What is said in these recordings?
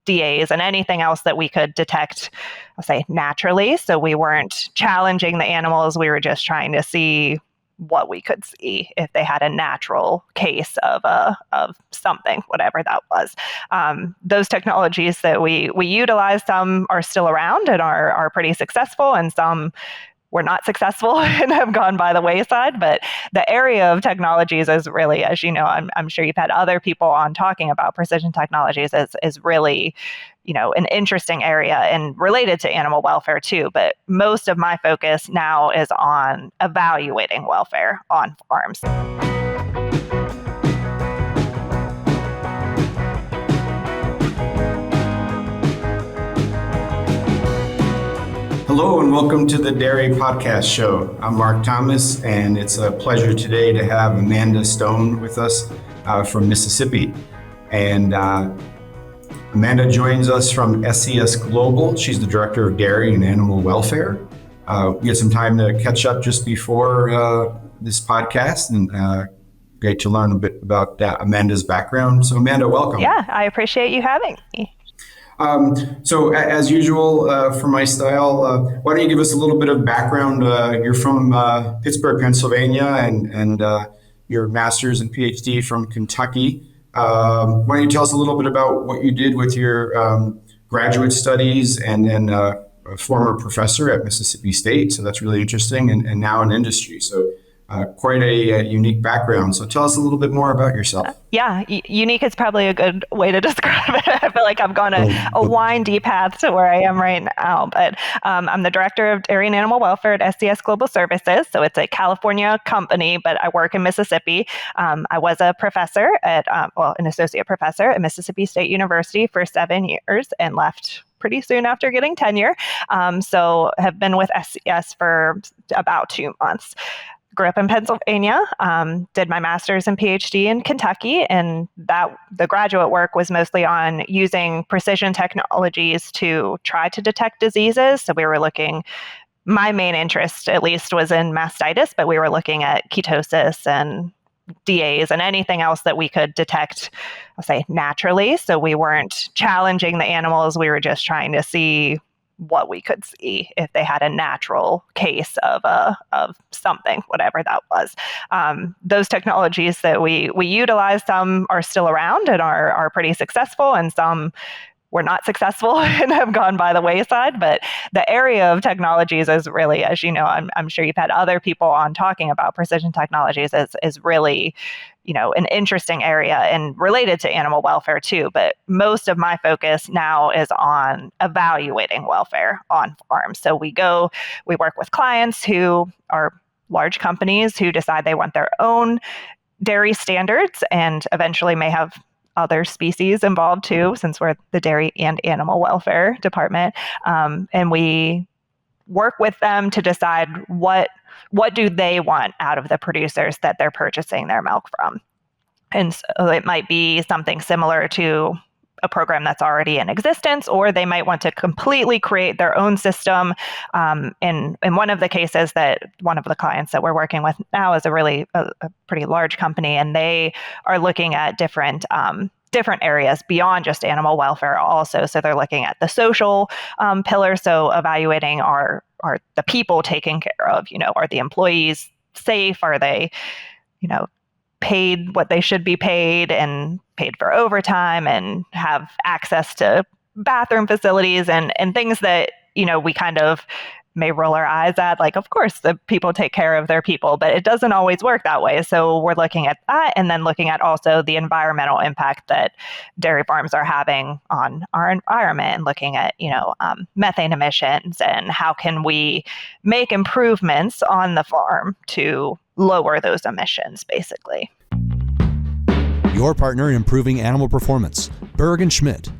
DAs and anything else that we could detect, I'll say, naturally. So we weren't challenging the animals. We were just trying to see what we could see if they had a natural case of something, whatever that was. Those technologies that we utilize, some are still around and are pretty successful, and some were not successful and have gone by the wayside. But the area of technologies is really, as you know, I'm sure you've had other people on talking about precision technologies, is really, an interesting area and related to animal welfare too. But most of my focus now is on evaluating welfare on farms. Hello and welcome to the Dairy Podcast Show. I'm Mark Thomas, and it's a pleasure today to have Amanda Stone with us from Mississippi. And Amanda joins us from SCS Global. She's the Director of Dairy and Animal Welfare. We had some time to catch up just before this podcast, and great to learn a bit about Amanda's background. So Amanda, welcome. Yeah, I appreciate you having me. So as usual, for my style, why don't you give us a little bit of background? You're from Pittsburgh, Pennsylvania, and your master's and PhD from Kentucky. Why don't you tell us a little bit about what you did with your graduate studies and then a former professor at Mississippi State. So that's really interesting, and now in industry. So quite a unique background. So tell us a little bit more about yourself. Yeah, unique is probably a good way to describe it. I feel like I've gone a windy path to where I am right now. But I'm the Director of Dairy and Animal Welfare at SCS Global Services. So it's a California company, but I work in Mississippi. I was a professor an associate professor at Mississippi State University for 7 years and left pretty soon after getting tenure. So have been with SCS for about 2 months. Grew up in Pennsylvania, did my master's and PhD in Kentucky, and the graduate work was mostly on using precision technologies to try to detect diseases. So we were my main interest at least was in mastitis, but we were looking at ketosis and DAs and anything else that we could detect, I'll say, naturally. So we weren't challenging the animals. We were just trying to see what we could see if they had a natural case of something, whatever that was. Those technologies that we utilize, some are still around and are pretty successful, and some were not successful and have gone by the wayside. But the area of technologies is really, as you know, I'm sure you've had other people on talking about precision technologies, is really, an interesting area and related to animal welfare too. But most of my focus now is on evaluating welfare on farms. So we work with clients who are large companies who decide they want their own dairy standards and eventually may have other species involved too, since we're the dairy and animal welfare department. And we work with them to decide what do they want out of the producers that they're purchasing their milk from. And so it might be something similar to a program that's already in existence, or they might want to completely create their own system. In one of the cases, that one of the clients that we're working with now is a pretty large company, and they are looking at different areas beyond just animal welfare also. So they're looking at the social pillar. So evaluating are the people taken care of, are the employees safe? Are they, paid what they should be paid and paid for overtime and have access to bathroom facilities and things that, we kind of may roll our eyes at, like, of course, the people take care of their people, but it doesn't always work that way. So we're looking at that, and then looking at also the environmental impact that dairy farms are having on our environment, and looking at, methane emissions and how can we make improvements on the farm to lower those emissions, basically. Your partner in improving animal performance, Berg & Schmidt.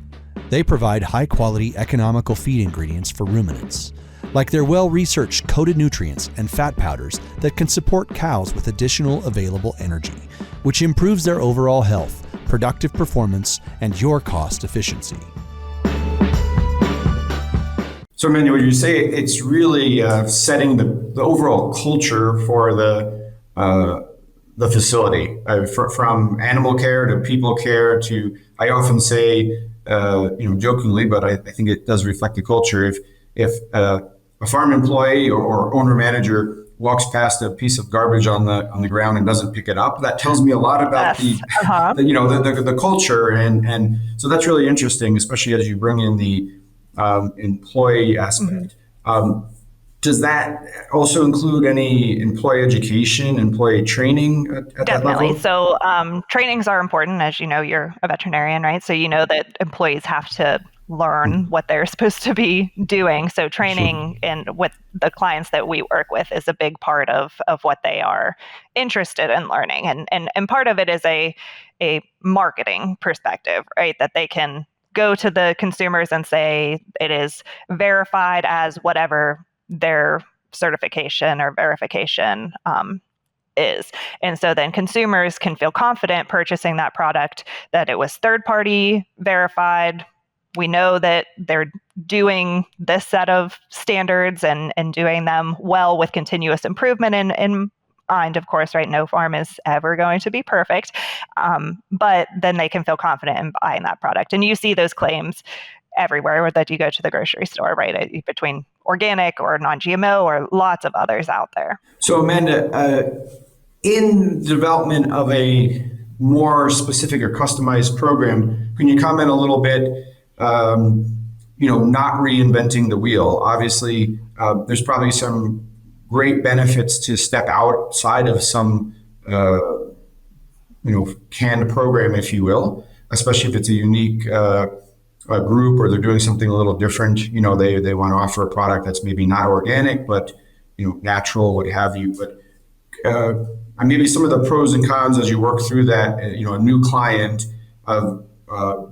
They provide high-quality, economical feed ingredients for ruminants, like their well-researched coated nutrients and fat powders that can support cows with additional available energy, which improves their overall health, productive performance, and your cost efficiency. So, Amanda, would you say it's really setting the overall culture for the facility, from animal care to people care to, I often say, jokingly, but I think it does reflect the culture. If a farm employee or owner manager walks past a piece of garbage on the ground and doesn't pick it up, that tells me a lot about Yes. Uh-huh. the culture, and so that's really interesting, especially as you bring in the employee aspect. Does that also include any employee education, employee training at that Definitely. level? So trainings are important. As you know, you're a veterinarian, right? So you know that employees have to learn what they're supposed to be doing. So training and with the clients that we work with is a big part of what they are interested in learning. And part of it is a marketing perspective, right? That they can go to the consumers and say it is verified as whatever their certification or verification is. And so then consumers can feel confident purchasing that product, that it was third party verified. We know that they're doing this set of standards and doing them well with continuous improvement in mind, of course, right? No farm is ever going to be perfect. But then they can feel confident in buying that product. And you see those claims everywhere that you go to the grocery store, right? Between organic or non-GMO or lots of others out there. So Amanda, in development of a more specific or customized program, can you comment a little bit, not reinventing the wheel? Obviously, there's probably some great benefits to step outside of some, canned program, if you will, especially if it's a unique group or they're doing something a little different. They want to offer a product that's maybe not organic, but natural, what have you. But maybe some of the pros and cons as you work through that, a new client of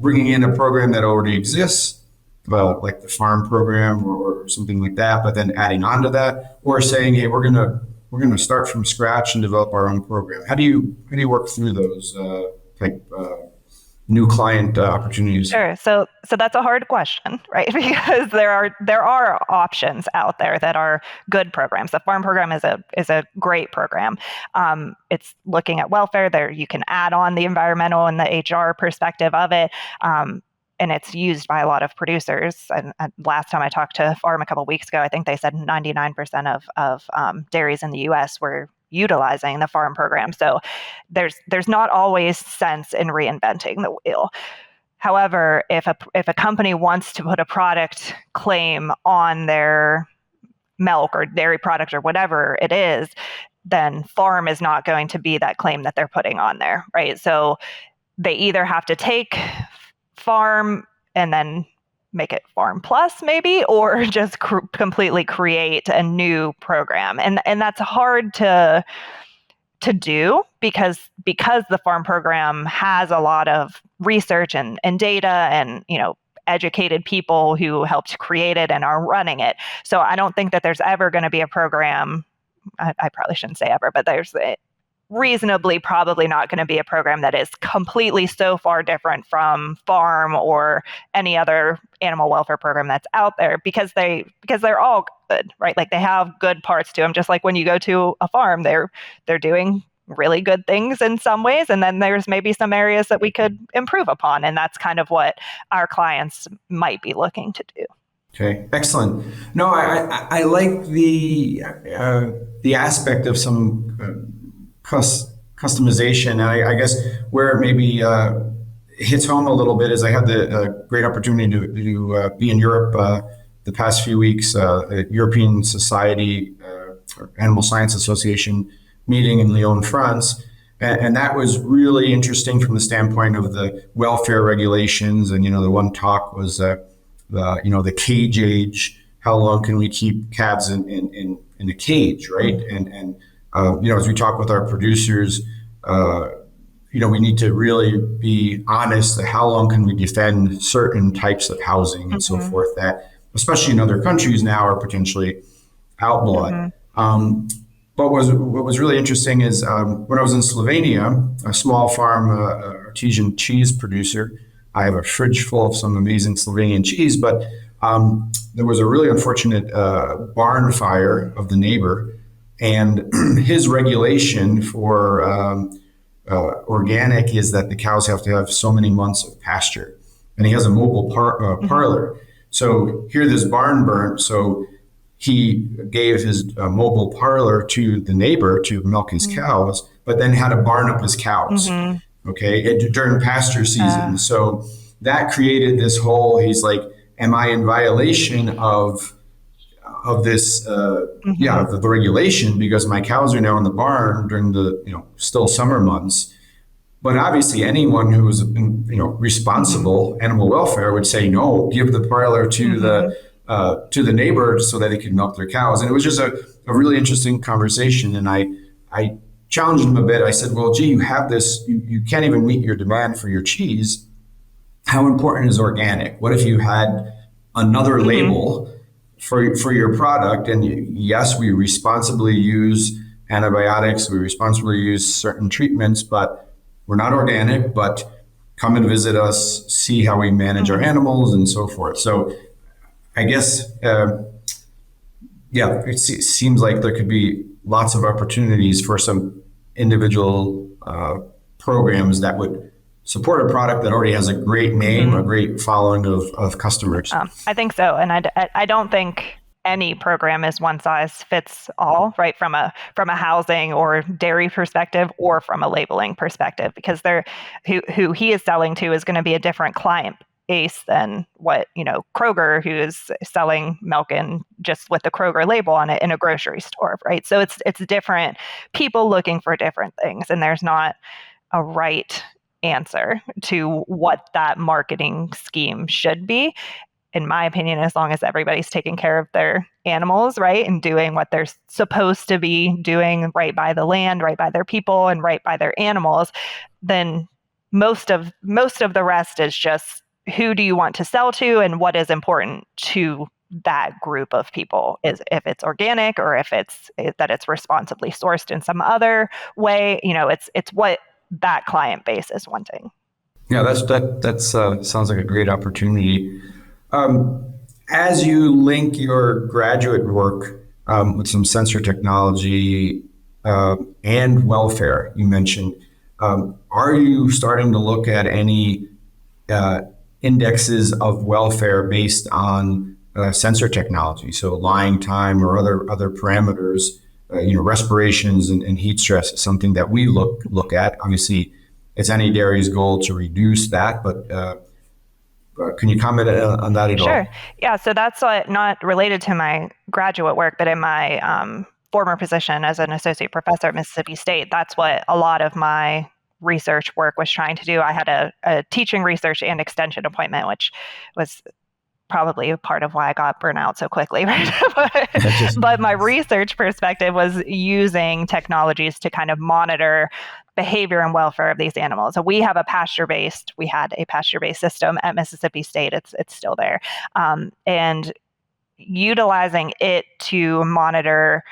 bringing in a program that already exists, like the farm program or something like that, but then adding on to that, or saying, hey, we're gonna start from scratch and develop our own program. How do you work through those type new client opportunities? Sure. So that's a hard question, right? Because there are options out there that are good programs. The farm program is a great program. It's looking at welfare. There you can add on the environmental and the HR perspective of it. And it's used by a lot of producers. And last time I talked to a farm a couple of weeks ago, I think they said 99% of dairies in the U.S. were utilizing the farm program. So there's not always sense in reinventing the wheel. However, if a company wants to put a product claim on their milk or dairy product or whatever it is, then farm is not going to be that claim that they're putting on there, right? So they either have to take farm and then make it farm plus maybe, or just completely create a new program. And that's hard to do because the farm program has a lot of research and data and, educated people who helped create it and are running it. So I don't think that there's ever going to be a program. I probably shouldn't say ever, but there's reasonably probably not going to be a program that is completely so far different from farm or any other animal welfare program that's out there because they're all good, right? Like they have good parts to them. Just like when you go to a farm, they're doing really good things in some ways, and then there's maybe some areas that we could improve upon, and that's kind of what our clients might be looking to do. Okay, excellent. No, I like the aspect of some customization. And I guess where it maybe hits home a little bit is I had the great opportunity to be in Europe the past few weeks, at European Society or Animal Science Association meeting in Lyon, France. And that was really interesting from the standpoint of the welfare regulations. And, the one talk was, the cage age, how long can we keep calves in a cage, right? And as we talk with our producers, we need to really be honest at how long can we defend certain types of housing and so forth that, especially in other countries now, are potentially outlawed. But what was really interesting is when I was in Slovenia, a small farm artisan cheese producer, I have a fridge full of some amazing Slovenian cheese, but there was a really unfortunate barn fire of the neighbor. And his regulation for organic is that the cows have to have so many months of pasture. and he has a mobile parlor. So here, this barn burnt. So he gave his mobile parlor to the neighbor to milk his cows, but then had to barn up his cows. Okay, during pasture season. So that created this whole. He's like, "Am I in violation of this? The regulation because my cows are now in the barn during the still summer months." But obviously, anyone who is responsible animal welfare would say no. Give the parlor to the neighbor so that they can milk their cows. And it was just a really interesting conversation. And I challenged him a bit. I said, "Well, gee, you have this. You can't even meet your demand for your cheese. How important is organic? What if you had another label for your product? And yes, we responsibly use antibiotics. We responsibly use certain treatments, but we're not organic, but come and visit us, see how we manage our animals and so forth." So I guess, it seems like there could be lots of opportunities for some individual programs that would support a product that already has a great name, a great following of customers. I think so. And I don't think any program is one size fits all, right? From a housing or dairy perspective, or from a labeling perspective, because who he is selling to is going to be a different client base than what Kroger, who is selling milk in just with the Kroger label on it in a grocery store, right? So it's different people looking for different things, and there's not a right answer to what that marketing scheme should be, in my opinion, as long as everybody's taking care of their animals, right, and doing what they're supposed to be doing, right by the land, right by their people, and right by their animals, then most of the rest is just who do you want to sell to and what is important to that group of people, is if it's organic or if it's that it's responsibly sourced in some other way. It's what that client base is wanting. Yeah, that sounds like a great opportunity. As you link your graduate work with some sensor technology and welfare, you mentioned, are you starting to look at any indexes of welfare based on sensor technology? So lying time or other parameters, respirations and heat stress is something that we look at. Obviously, it's any dairy's goal to reduce that, but can you comment on that at all? Sure. Yeah. So that's not related to my graduate work, but in my former position as an associate professor at Mississippi State, that's what a lot of my research work was trying to do. I had a teaching, research, and extension appointment, which was probably a part of why I got burnt out so quickly, right? But my research perspective was using technologies to kind of monitor behavior and welfare of these animals. So we had a pasture-based system at Mississippi State. It's still there. And utilizing it to monitor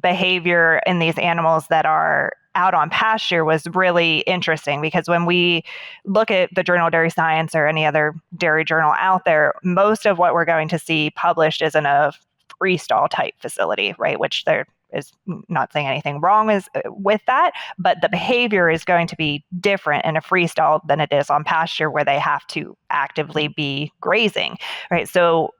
behavior in these animals that are out on pasture was really interesting, because when we look at the Journal of Dairy Science or any other dairy journal out there, most of what we're going to see published is in a freestall type facility, right? Which there is not saying anything wrong with that, but the behavior is going to be different in a freestall than it is on pasture, where they have to actively be grazing, right? So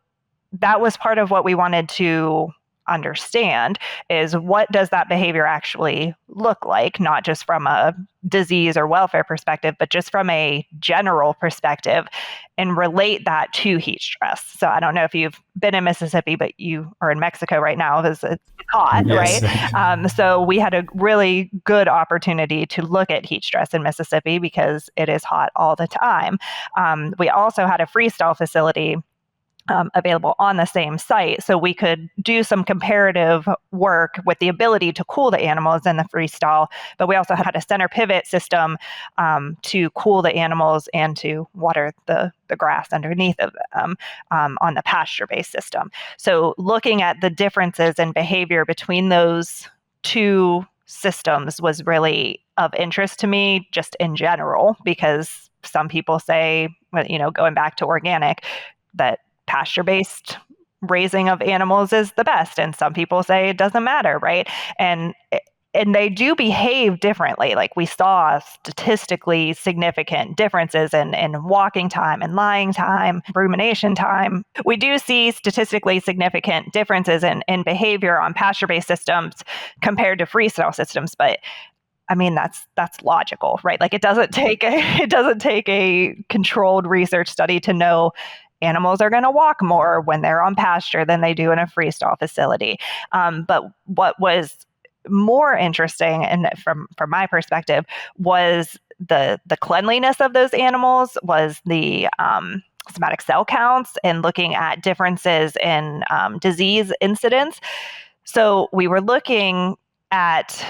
that was part of what we wanted to understand, is what does that behavior actually look like, not just from a disease or welfare perspective, but just from a general perspective, and relate that to heat stress. So I don't know if you've been in Mississippi, but you are in Mexico right now because it's hot, yes. Right? So we had a really good opportunity to look at heat stress in Mississippi because it is hot all the time. We also had a freestall facility available on the same site. So we could do some comparative work with the ability to cool the animals in the freestall, but we also had a center pivot system to cool the animals and to water the grass underneath of them on the pasture-based system. So looking at the differences in behavior between those two systems was really of interest to me, just in general, because some people say, going back to organic, that pasture-based raising of animals is the best, and some people say it doesn't matter, right? And And they do behave differently. Like we saw statistically significant differences in walking time and lying time, rumination time. We do see statistically significant differences in behavior on pasture-based systems compared to freestyle systems. But I mean, that's logical, right? Like it doesn't take a controlled research study to know animals are going to walk more when they're on pasture than they do in a freestyle facility. But what was more interesting, and from my perspective, was the cleanliness of those animals, was the somatic cell counts, and looking at differences in disease incidence. So we were looking at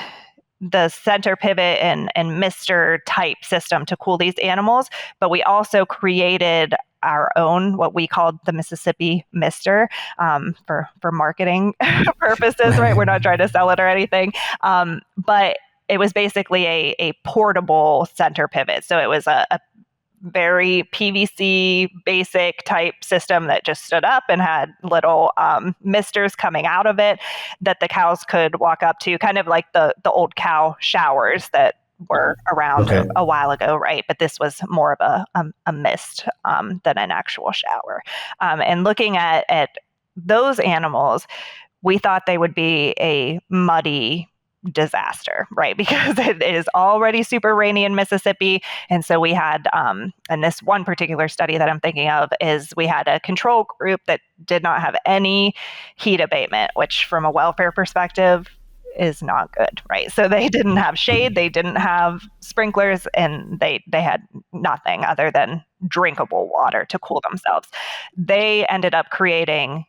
the center pivot and mister type system to cool these animals, but we also created our own, what we called the Mississippi Mister, for marketing purposes, right? We're not trying to sell it or anything, but it was basically a portable center pivot. So it was a very PVC basic type system that just stood up and had little misters coming out of it that the cows could walk up to, kind of like the old cow showers that were around a while ago, right? But this was more of a mist than an actual shower. And looking at those animals, we thought they would be a muddy disaster, right? Because it is already super rainy in Mississippi. And so we had, and this one particular study that I'm thinking of is we had a control group that did not have any heat abatement, which from a welfare perspective is not good, right? So they didn't have shade, they didn't have sprinklers, and they had nothing other than drinkable water to cool themselves. They ended up creating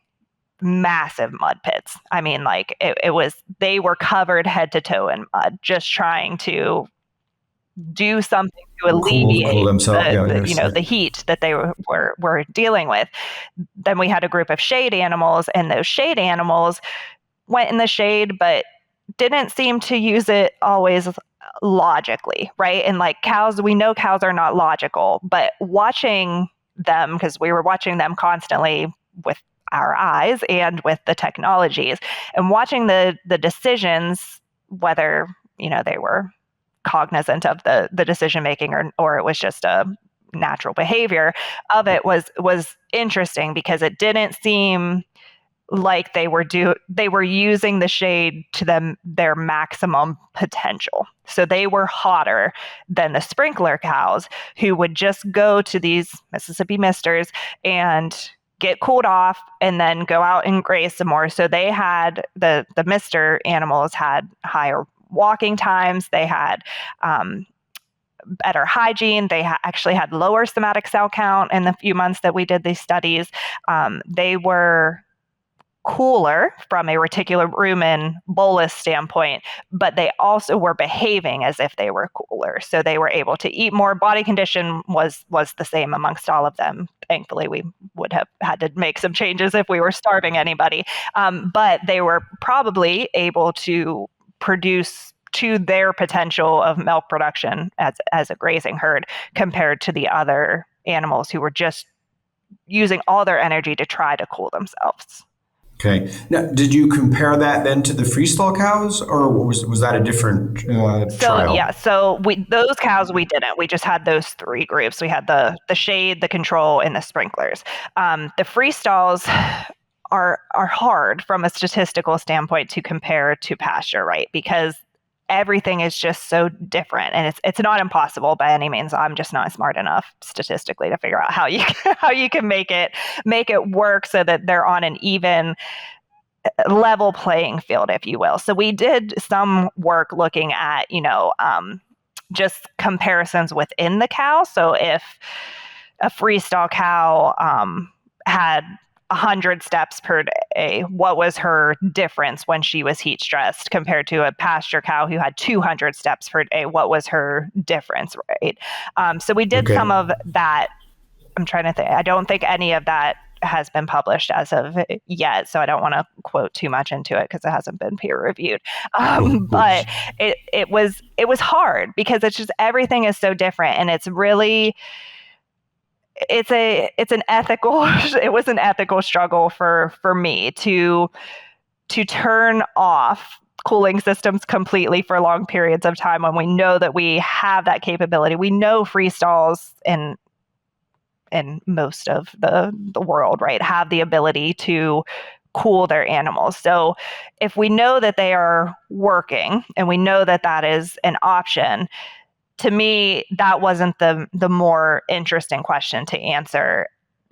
massive mud pits. I mean, like it was, they were covered head to toe in mud, just trying to do something to alleviate cool themselves. the heat that they were dealing with. Then we had a group of shade animals, and those shade animals went in the shade, but didn't seem to use it always logically, right? And like cows, we know cows are not logical, but watching them, because we were watching them constantly with our eyes and with the technologies, and watching the decisions, whether they were cognizant of the decision making or it was just a natural behavior of it, was interesting, because it didn't seem like they were using the shade to their maximum potential. So they were hotter than the sprinkler cows, who would just go to these Mississippi misters and get cooled off and then go out and graze some more. So they had the mister animals had higher walking times. They had better hygiene. They actually had lower somatic cell count in the few months that we did these studies. They were cooler from a reticular rumen bolus standpoint, but they also were behaving as if they were cooler. So they were able to eat more. Body condition was the same amongst all of them. Thankfully, we would have had to make some changes if we were starving anybody. But they were probably able to produce to their potential of milk production as a grazing herd, compared to the other animals who were just using all their energy to try to cool themselves. Okay. Now, did you compare that then to the freestall cows, or was that a different trial? Yeah, so those cows we didn't. We just had those three groups. We had the shade, the control, and the sprinklers. The freestalls are hard from a statistical standpoint to compare to pasture, right? Because everything is just so different, and it's not impossible by any means. I'm just not smart enough statistically to figure out how you can make it work so that they're on an even level playing field, if you will. So we did some work looking at just comparisons within the cow. So if a freestall cow had 100 steps per day, what was her difference when she was heat stressed, compared to a pasture cow who had 200 steps per day? What was her difference, right? So we did some of that. I'm trying to think. I don't think any of that has been published as of yet, so I don't want to quote too much into it because it hasn't been peer reviewed. But it was hard, because it's just, everything is so different, and it's really, it was an ethical struggle for me to turn off cooling systems completely for long periods of time when we know that we have that capability. We know free stalls in most of the world, right, have the ability to cool their animals. So if we know that they are working and we know that that is an option, to me, that wasn't the more interesting question to answer,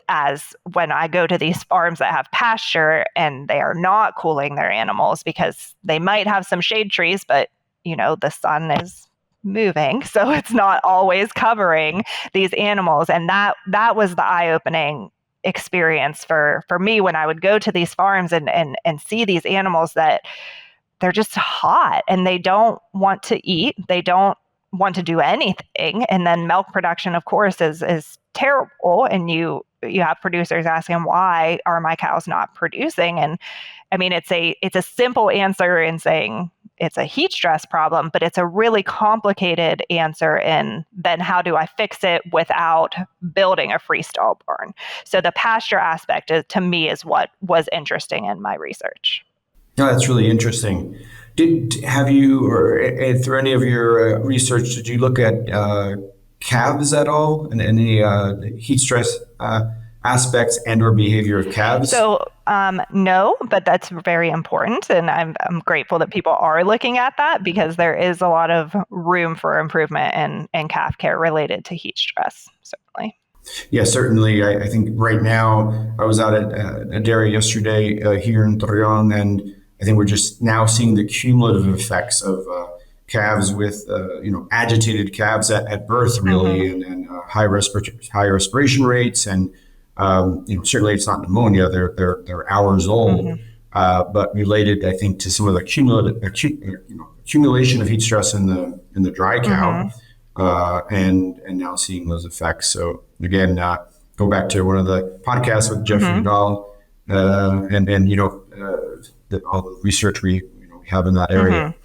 as when I go to these farms that have pasture and they are not cooling their animals because they might have some shade trees, but the sun is moving, so it's not always covering these animals. And that was the eye-opening experience for me when I would go to these farms and see these animals that they're just hot and they don't want to eat. They don't want to do anything. And then milk production, of course, is terrible. And you have producers asking, why are my cows not producing? And I mean, it's a simple answer in saying it's a heat stress problem, but it's a really complicated answer in then how do I fix it without building a freestall barn? So the pasture aspect to me is what was interesting in my research. No, that's really interesting. Have you, or through any of your research, did you look at calves at all, and any heat stress aspects and/or behavior of calves? So no, but that's very important, and I'm grateful that people are looking at that, because there is a lot of room for improvement in calf care related to heat stress, certainly. Yeah, certainly. I think right now, I was out at a dairy yesterday here in Torreon, and I think we're just now seeing the cumulative effects of calves with agitated calves at birth, really, and high respiration rates, and certainly it's not pneumonia; they're hours old, but related, I think, to some of the accumulation of heat stress in the dry cow, and now seeing those effects. So again, go back to one of the podcasts with Jeffrey Dahl, and all the research we have in that area.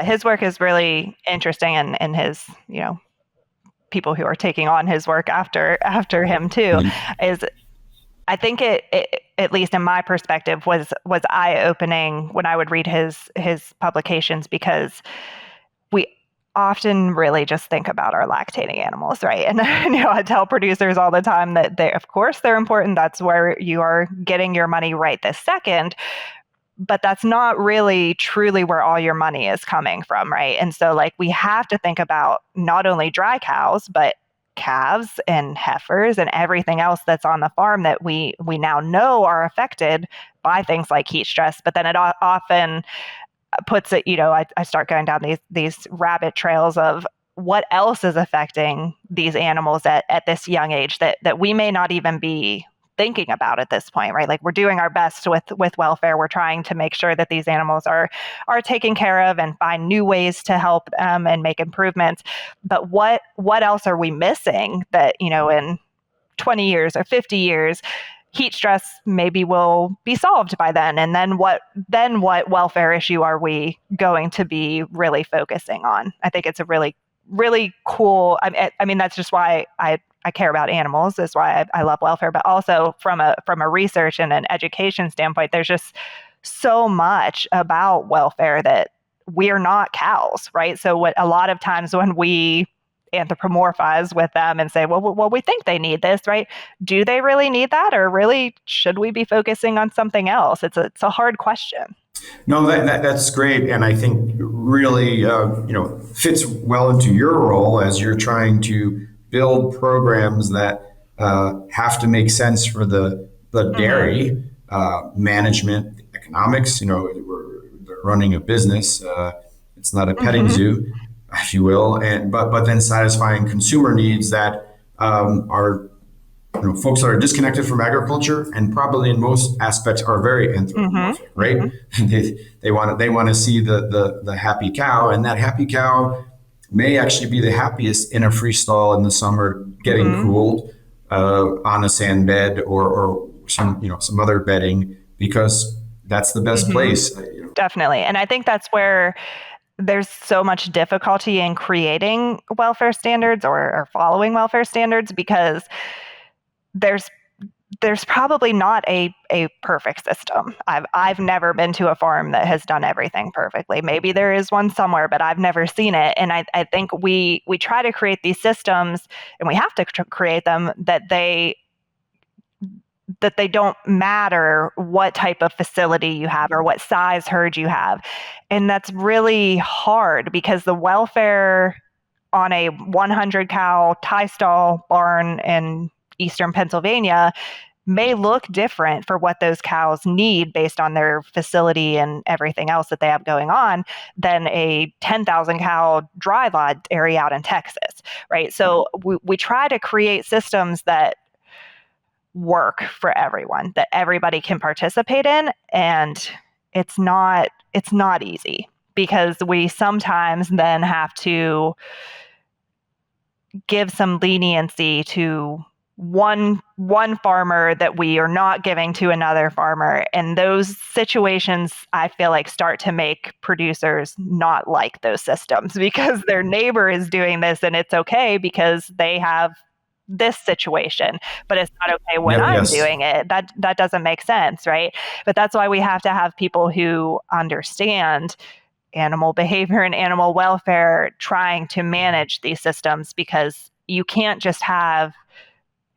His work is really interesting, and his people who are taking on his work after him too is, I think it at least in my perspective was eye-opening when I would read his publications, because we often really just think about our lactating animals, right? And I tell producers all the time that of course they're important. That's where you are getting your money right this second. But that's not really truly where all your money is coming from, right? And so we have to think about not only dry cows, but calves and heifers and everything else that's on the farm that we now know are affected by things like heat stress. But then it often puts it, I start going down these rabbit trails of what else is affecting these animals at this young age that we may not even be thinking about at this point, right? We're doing our best with welfare. We're trying to make sure that these animals are taken care of and find new ways to help them and make improvements. But what else are we missing that, in 20 years or 50 years, heat stress maybe will be solved by then? And then what welfare issue are we going to be really focusing on? I think it's a really, really cool, I mean, that's just why I care about animals. That's why I love welfare, but also from a research and an education standpoint, there's just so much about welfare that we're not cows, right? So what a lot of times when we anthropomorphize with them and say, well, we think they need this, right? Do they really need that? Or really, should we be focusing on something else? It's a hard question. No, that's great. And I think really, fits well into your role as you're trying to build programs that have to make sense for the dairy management, economics. They're running a business. It's not a petting zoo, if you will, but then satisfying consumer needs that are folks that are disconnected from agriculture and probably in most aspects are very anthropomorphic, right? They want to see the happy cow, and that happy cow may actually be the happiest in a free stall in the summer, getting cooled on a sand bed or some other bedding, because that's the best place. Definitely. And I think that's where there's so much difficulty in creating welfare standards or following welfare standards, because there's there's probably not a perfect system. I've never been to a farm that has done everything perfectly. Maybe there is one somewhere, but I've never seen it. And I think we try to create these systems, and we have to create them that they don't matter what type of facility you have or what size herd you have. And that's really hard because the welfare on a 100 cow tie stall barn in eastern Pennsylvania may look different for what those cows need based on their facility and everything else that they have going on than a 10,000 cow dry lot area out in Texas, right? So we try to create systems that work for everyone, that everybody can participate in. And it's not easy because we sometimes then have to give some leniency to one farmer that we are not giving to another farmer. And those situations, I feel like, start to make producers not like those systems because their neighbor is doing this and it's okay because they have this situation, but it's not okay when I'm doing it. That doesn't make sense, right? But that's why we have to have people who understand animal behavior and animal welfare trying to manage these systems, because you can't just have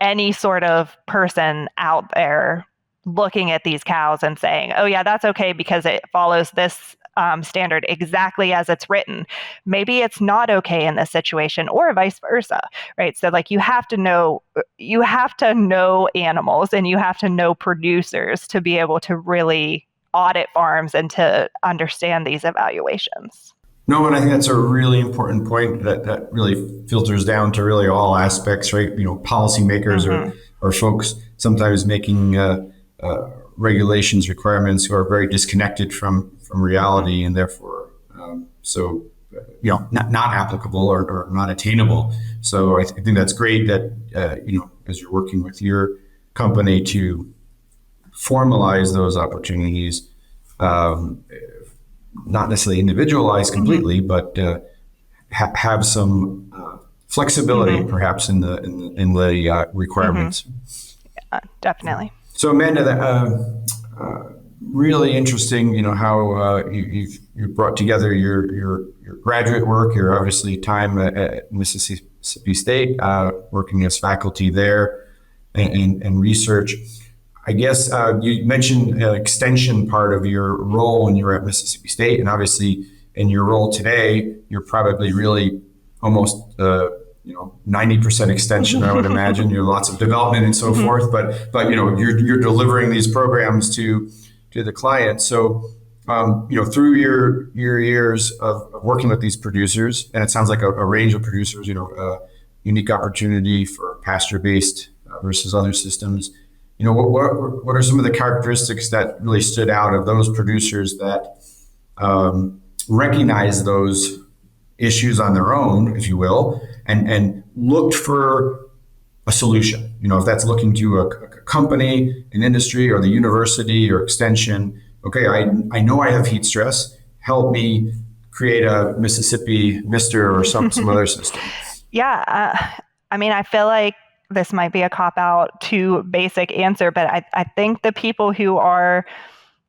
any sort of person out there looking at these cows and saying, oh yeah, that's okay because it follows this standard exactly as it's written. Maybe it's not okay in this situation, or vice versa, right? So like you have to know animals and you have to know producers to be able to really audit farms and to understand these evaluations. No, and I think that's a really important point that really filters down to really all aspects, right? Policymakers or folks sometimes making regulations, requirements who are very disconnected from reality, and therefore, not applicable or not attainable. So I think that's great that as you're working with your company to formalize those opportunities. Not necessarily individualized completely, but have some flexibility, perhaps in the requirements. Yeah, definitely. So Amanda, really interesting. How you brought together your graduate work, your obviously time at Mississippi State, working as faculty there, and research. I guess you mentioned extension part of your role when you were at Mississippi State, and obviously in your role today, you're probably really almost 90% extension. I would imagine you're lots of development and so forth, but you're delivering these programs to the client. So through your years of working with these producers, and it sounds like a range of producers, unique opportunity for pasture-based versus other systems. What are some of the characteristics that really stood out of those producers that recognize those issues on their own, if you will, and looked for a solution? If that's looking to a company, an industry, or the university or extension. Okay, I know I have heat stress. Help me create a Mississippi Mister or some other system. Yeah, I feel like this might be a cop-out to basic answer, but I think the people who are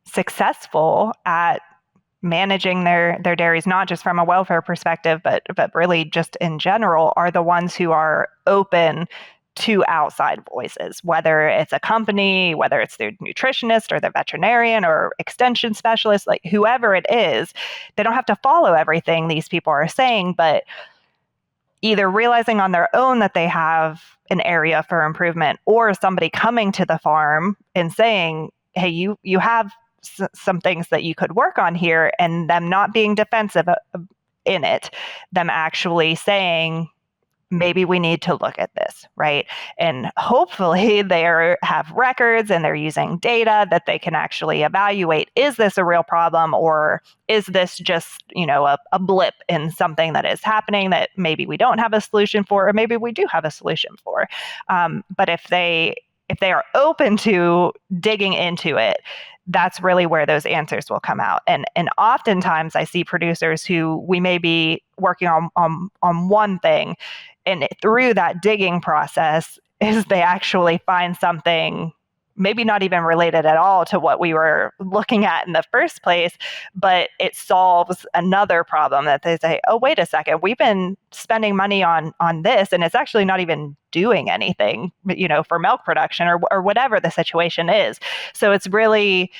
successful at managing their dairies, not just from a welfare perspective, but really just in general, are the ones who are open to outside voices, whether it's a company, whether it's their nutritionist or the veterinarian or extension specialist, like whoever it is. They don't have to follow everything these people are saying, but either realizing on their own that they have an area for improvement, or somebody coming to the farm and saying, hey, you have some things that you could work on here, and them not being defensive in it, them actually saying, maybe we need to look at this, right? And hopefully they have records and they're using data that they can actually evaluate. Is this a real problem, or is this just, a blip in something that is happening that maybe we don't have a solution for, or maybe we do have a solution for? But if they are open to digging into it, that's really where those answers will come out. And oftentimes I see producers who we may be working on one thing, and through that digging process is they actually find something maybe not even related at all to what we were looking at in the first place, but it solves another problem that they say, oh, wait a second, we've been spending money on this, and it's actually not even doing anything, for milk production or whatever the situation is. So it's really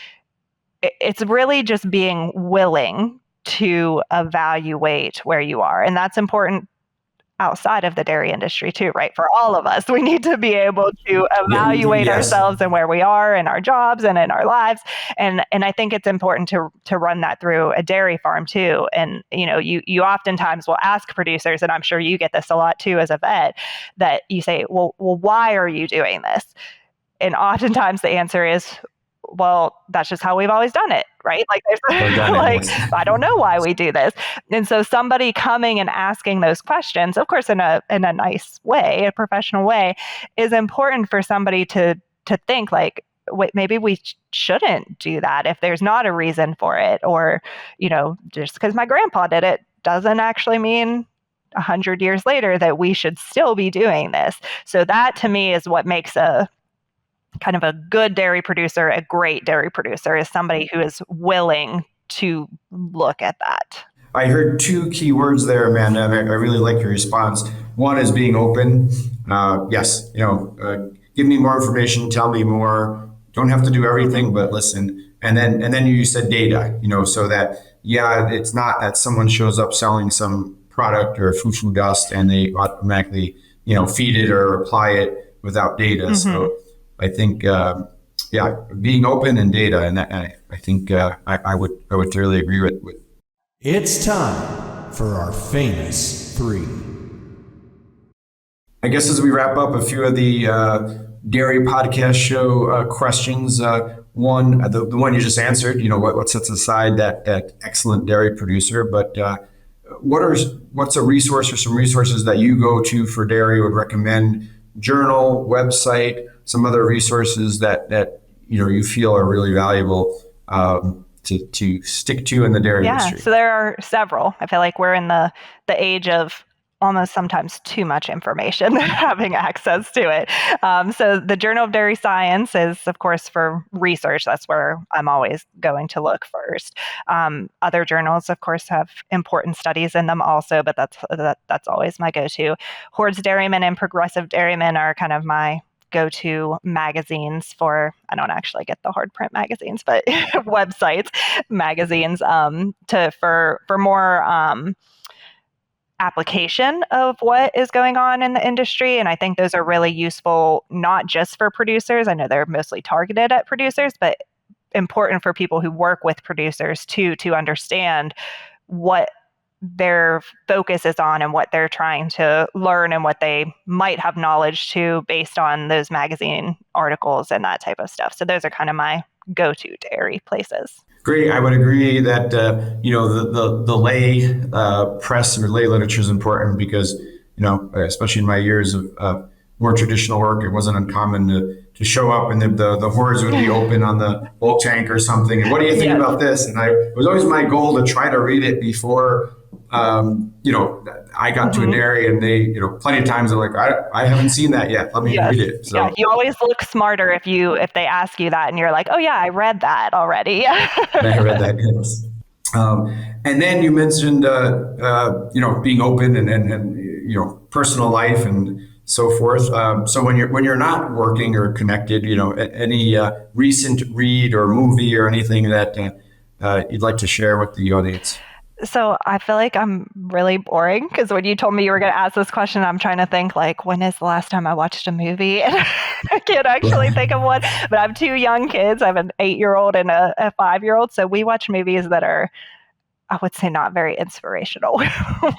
just being willing to evaluate where you are. And that's important outside of the dairy industry too, right? For all of us, we need to be able to evaluate Yes. ourselves and where we are in our jobs and in our lives. And I think it's important to run that through a dairy farm too. And, you oftentimes will ask producers, and I'm sure you get this a lot too as a vet, that you say, well, why are you doing this? And oftentimes the answer is, well, that's just how we've always done it, right? Like, I don't know why we do this. And so somebody coming and asking those questions, of course, in a nice way, a professional way, is important for somebody to think like, wait, maybe we shouldn't do that if there's not a reason for it, or, just because my grandpa did it doesn't actually mean 100 years later that we should still be doing this. So that to me is what makes a kind of a good dairy producer, a great dairy producer, is somebody who is willing to look at that. I heard two key words there, Amanda, and I really like your response. One is being open. Yes, give me more information, tell me more. Don't have to do everything, but listen. And then you said data, so that, it's not that someone shows up selling some product or foo-foo dust and they automatically, feed it or apply it without data. Mm-hmm. So I think, being open and data, and that, I think I would thoroughly agree with. It's time for our famous three. I guess as we wrap up, a few of the dairy podcast show questions. One, the one you just answered. What sets aside that excellent dairy producer, but what's a resource or some resources that you go to for dairy, would recommend? Journal, website, some other resources that you feel are really valuable to stick to in the dairy industry? So there are several. I feel like we're in the age of almost sometimes too much information, having access to it. So the Journal of Dairy Science is, of course, for research. That's where I'm always going to look first. Other journals, of course, have important studies in them also, but that's always my go-to. Horde's Dairyman and Progressive Dairyman are kind of my go-to magazines for, I don't actually get the hard print magazines, but websites, magazines, for more application of what is going on in the industry. And I think those are really useful, not just for producers. I know they're mostly targeted at producers, but important for people who work with producers too, to understand what their focus is on and what they're trying to learn and what they might have knowledge to based on those magazine articles and that type of stuff. So those are kind of my go-to dairy places. Great. I would agree that the lay press or lay literature is important because especially in my years of more traditional work, it wasn't uncommon to show up and the hordes would be open on the bulk tank or something. And what do you think about this? And it was always my goal to try to read it before I got to a dairy, and they, plenty of times they're like, I haven't seen that yet. Let me read it. So you always look smarter if they ask you that and you're like, oh yeah, I read that already. I read that. Yes. And then you mentioned, being open and personal life and so forth. So when you're not working or connected, any recent read or movie or anything that you'd like to share with the audience? So I feel like I'm really boring because when you told me you were going to ask this question, I'm trying to think like, when is the last time I watched a movie? And I can't actually think of one, but I have two young kids. I have an 8-year-old and a 5-year-old. So we watch movies that are, I would say, not very inspirational.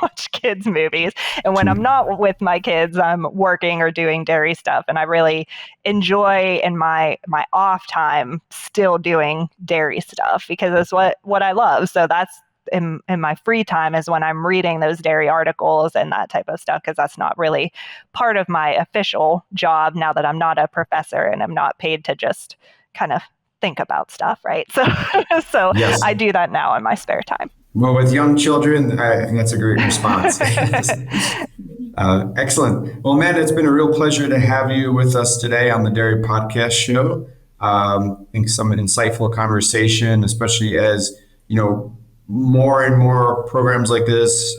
Watch kids movies. And when I'm not with my kids, I'm working or doing dairy stuff. And I really enjoy in my off time still doing dairy stuff because it's what I love. So that's in my free time is when I'm reading those dairy articles and that type of stuff, because that's not really part of my official job now that I'm not a professor and I'm not paid to just kind of think about stuff, right? So yes. I do that now in my spare time. Well, with young children, I think that's a great response. Excellent. Well, Amanda, it's been a real pleasure to have you with us today on the Dairy Podcast Show. I think some insightful conversation, especially as, more and more programs like this.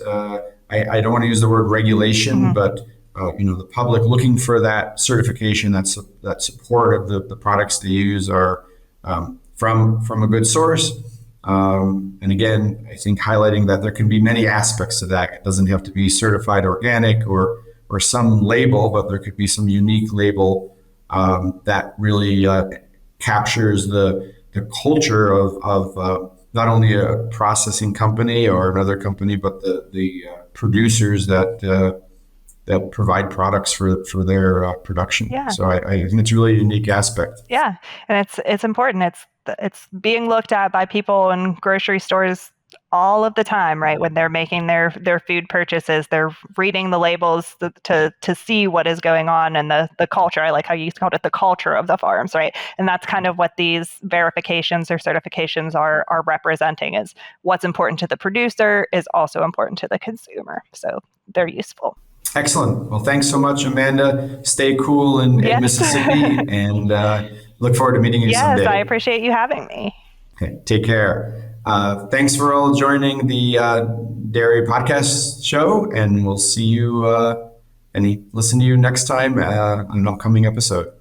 I don't want to use the word regulation, but the public looking for that certification, that support of the products they use are from a good source. And again, I think highlighting that there can be many aspects to that. It doesn't have to be certified organic or some label, but there could be some unique label that really captures the culture of not only a processing company or another company, but the producers that provide products for their production. Yeah. So I think it's a really unique aspect. Yeah, and it's important. It's being looked at by people in grocery stores all of the time, right? When they're making their food purchases, they're reading the labels to see what is going on and the culture. I like how you called it the culture of the farms, right? And that's kind of what these verifications or certifications are representing, is what's important to the producer is also important to the consumer. So they're useful. Excellent. Well, thanks so much, Amanda. Stay cool in Yes. Mississippi, and look forward to meeting you someday. Yes, I appreciate you having me. Okay, take care. Thanks for all joining the Dairy Podcast show, and we'll see you and listen to you next time on an upcoming episode.